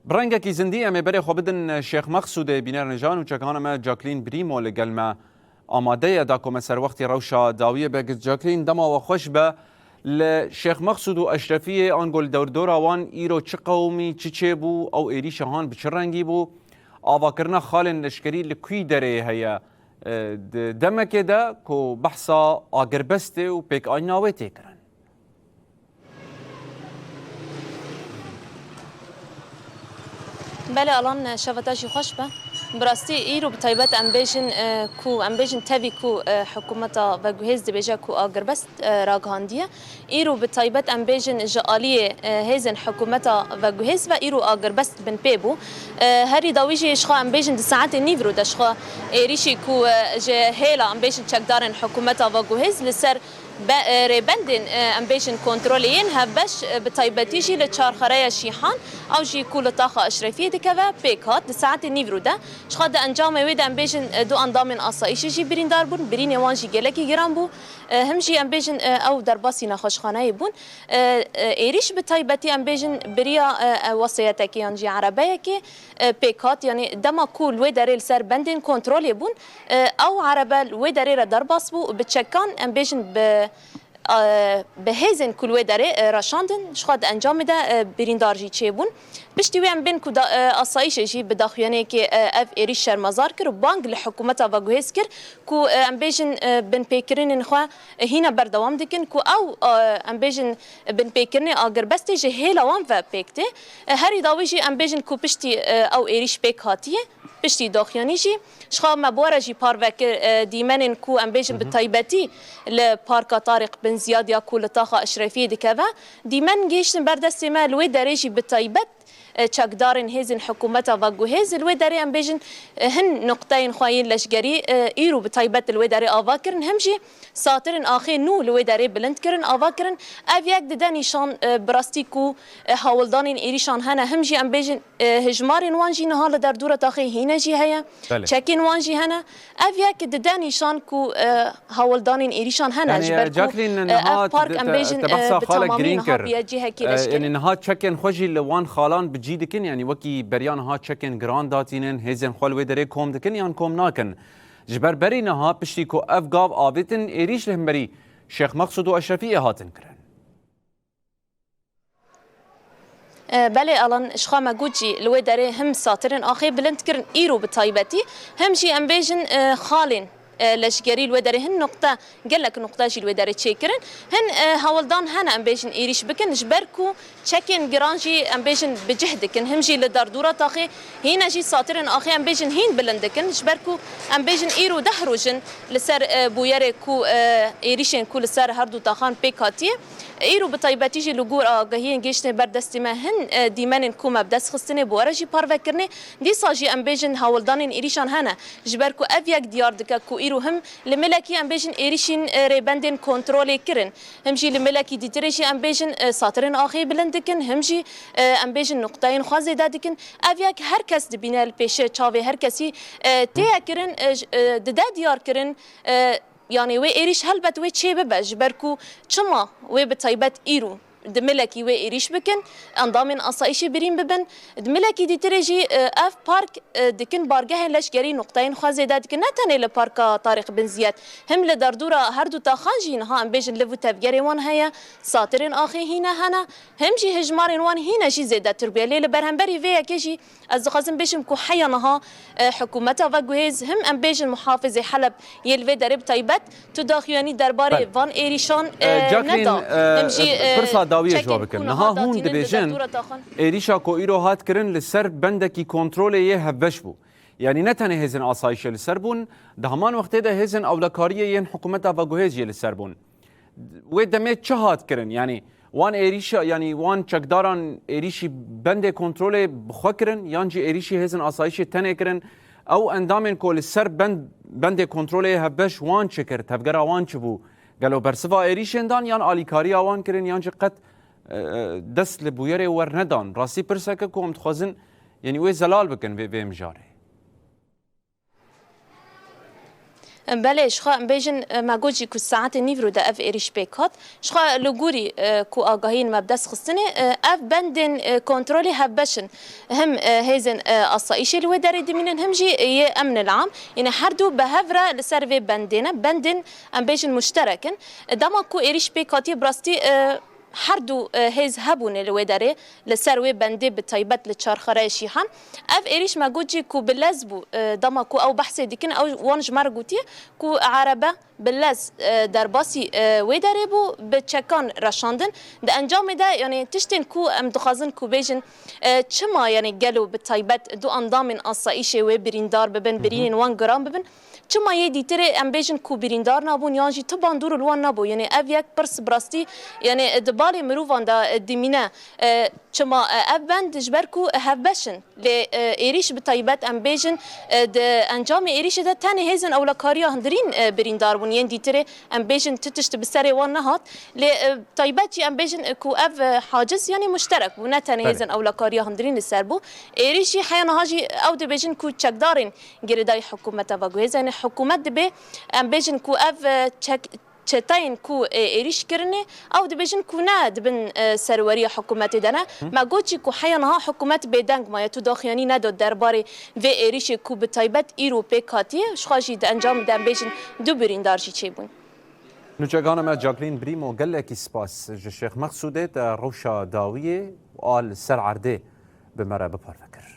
برنگکی زندی امی بری خو بدن شیخ مقصود بینر نجان و چکان ما جاکلین بریمو لگل ما آماده دا کوم سر وقتی روشا داویه بگ جاکلین دما و خوش به لشیخ مقصود و اشرفی آنگل دور دور آوان ایرو چه قومی چه بو او ایری شهان بچه رنگی بو آوا کرنا خالن لشکری لکوی دره هیا دمک دا کو بحثا آگربسته و پیک آیناوه تکرن. بله الان شفتاشی خوش به براستی ایرو بتایبت امبیشن تبی کو حکومت و گوهز دبیجه کو آگربست راگهاندیه ایرو بتایبت امبیشن جالیه هزن حکومت و گوهز و ایرو آگربست بن پیبو هری داویجی اشخا امبیشن د ساعت نیورو دشخا ایریشی کو جه هیلا امبیشن چکدارن حکومت و گوهز لسر ريبندن امبيشن كنترولين هبش بتايبتيجي لتشارخريا شيحان او جي كل طاقه اشرفيه دكذا بيكات لساعات النيفرو ده شخد انجام ويد امبيشن دو اندامن اصايشي جي برين داربون برين وانجي جلكي جرامبو همجي امبيشن او درباسي نخشخانه بون ايريش بتايبتي امبيشن بريا وصيتك يانجي عربيه كي بيكات يعني دما كول ويداريل سر بندن كنترول بون او عربه ويداريل درباس بو بتشكان امبيشن بهزن كل وداره رشاندن شخد انجام ده بریندارجی چه بون پشتی ویم بین که آسایش جی بداخیانه که اف ایریش شرمزار کر بانگ لحکومت و گوهز کر که امبیجن بن پیکرین نخوا هینا بردوام دکن که او امبیجن بن پیکرین آگر بسته جه هیلا وام و پیکته هری داوی جی امبیجن که پشتی او ایریش پیک هاتیه پشتی داخیانی جی شخا مبارا جی پاروکر دیمنن کو امبیجن بتایبتی لپارکا طارق بن زیاد یا کو لطاقه اشرفی دکوه دیمن گیشتن بردست ما لوی دریجی بتایبت چکدارن هزن حکومت و گوهز الوی داری ام بیجن هن نقطه خواهین لشگری ایرو بتایبت الوی داری آوا کرن همجی ساترن آخی نو الوی داری بلند کرن آوا کرن او یک ددنیشان براستی کو حاولدانین ایریشان هنه همجی ام بیجن هجمارین وانجی نهال در دورت آخی هینه جی هیا چکین وانجی هنه او یک ددنیشان کو حاولدانین ایریشان هنه جبر کو پارک ام بیجن بتمامی نها بیجی هکی لشگری یعنی نها چکین خوشی لوان خالان جيدكن يعني وكي بريان ها تشكن جراند داتينن هزن خال ودري كوم دكن يان كوم ناكن جبر برينا ها بشتيكو افغاب آبتن ايريش لهم بري شيخ مقصود واشرفيه هاتن كرن بله الان اشخام گوجی لوی داره هم ساترن آخی بلند کرن ایرو بتایبتی هم جی امبیجن خالن لشگری الوی داره هن نقطه گلک نقطه جی الوی داره چیکرن هن هولدان هن امبیجن ایریش بکن جبرکو چکن گرانجی امبیجن بجهدکن هم جی لدار دورا تاخی هینا جی ساترن آخی امبیجن هین بلندکن جبرکو امبیجن ایرو دهروجن لسر بویره کو ایریشن کو لسر هر دو تاخان پیکاتیه ایرو بتایبتی جی لگور آگاهی گشتن بردستی ما هن دیمنن کو مبدس خستنه بواره جی پاروکرنه دی ساجی امبیجن هولدانین ایریشان هنه جبرکو اف یک دیار دکا کو ایرو هم لملکی امبیجن ایریشین ریبندن کنترل کرن همجی لملکی دیتریشی امبیجن ساترن آخی بلندکن همجی امبیجن نقطهین خوازه دادکن اف یک هر کس دبینه الپیشه چاوی هر کسی تیا کرن دده دیار کرن يعني وي إيريش هلبت وي تشي ببج بركو چما وي بتايبت إيرو دملكي وي إيريش بكن أنضامن أصايشي برين ببن دملكي دي تريجي أف بارك دكن بارجه لشجري نقطين خوازي دكن نتاني لبارك طارق بن زياد هم لدردورة هردو تاخانجين ها ام بيجن لفو تفجري وان هيا ساترين آخي هنا هنا همجي هجمارين وان هنا جي زيادة تربية ليلة برهنبري فيها كيجي أزقازم بيجن كو حيانها حكومتها وجوهز هم ام بيجن محافظ حلب يلفي درب تايبت تداخياني درباري فان إيريشان ندا همجي داویه جواب کن نها هون دبیجن ایریشا کو ایرو هات کرن لسر بندکی کنترل یه هبش بو یعنی نتنه هزن آسایش لسر بون ده همان وقت ده هزن اولکاریه ین حکومت و گوهز لسر بون و دمه چه هات کرن یعنی وان ایریشا یعنی وان چکداران ایریشی بند کنترل بخوا کرن یانجی ایریشی هزن آسایش تنه کرن او اندامن کو لسر بند کنترل هبش وان چکر تفگر وان چ بو قالوا برسفا ايريشن دان يان اليكاري اوان كرين يان قد دس لبويري ورندان راسي برسكه كوم تخزن يعني وي زلال بكن في مجاري بله شخا بيجن ما جوجي كو ساعات نيفرو دا اف ايريش بيكات شخا لغوري كو آگاهين مبدس خصني اف بندن كنترولي هبشن هم هيزن اصايشي لو داري دمينن هم جي امن العام يعني حردو بهفرا لسيرفي بندن ام بيجن مشتركن دما كو ايريش بيكاتي براستي حردو هيز هبون الوداري لسروي بندي بتايبت لتشارخرا شيحان اف ايريش ما جوجي كو بلزبو دما كو او بحث ديكن او وانج مرغوتي كو عربه بلز درباسي وداري بو بتشكان رشاندن ده انجام ده يعني تشتن كو ام دخازن كو بيجن چما يعني قالوا بتايبت دو اندامن اصايشه و بريندار ببن برين 1 جرام ببن چما يدي تري امبيجن كو بريندار نابون يانجي تبان دور الوان نابو يعني افيك برس براستي يعني دبالي مروفان دا ديمينا چما افبن دجبركو هبشن ل ايريش بطيبات امبيجن د انجام ايريش دا تاني هيزن اولا كاريا هندرين بريندار بون يندي تري امبيجن تتشت بسري وان نهات ل طيبات امبيجن كو اف حاجز يعني مشترك بو تاني هيزن اولا كاريا هندرين السربو ايريشي حيانا هاجي او دبيجن كو تشكدارين جريداي حكومه باغو هيزن حكومه دبي امبيجن كو اف تشتاين كو ايريش كرني او دبيجن كو ناد بن سروريه حكومات دنا ما قوتشي كو حيانها حكومات بيدانج ما يتو داخياني نادو درباري في ايريش كو بتايبت ايرو بيكاتي شخاجي د انجام د امبيجن دو بريندارجي تشيبون نوچگان ما جاكلين بريمو قال لك سباس الشيخ مقصوده روشا داويه وقال سر عرده بمرة ببار فكر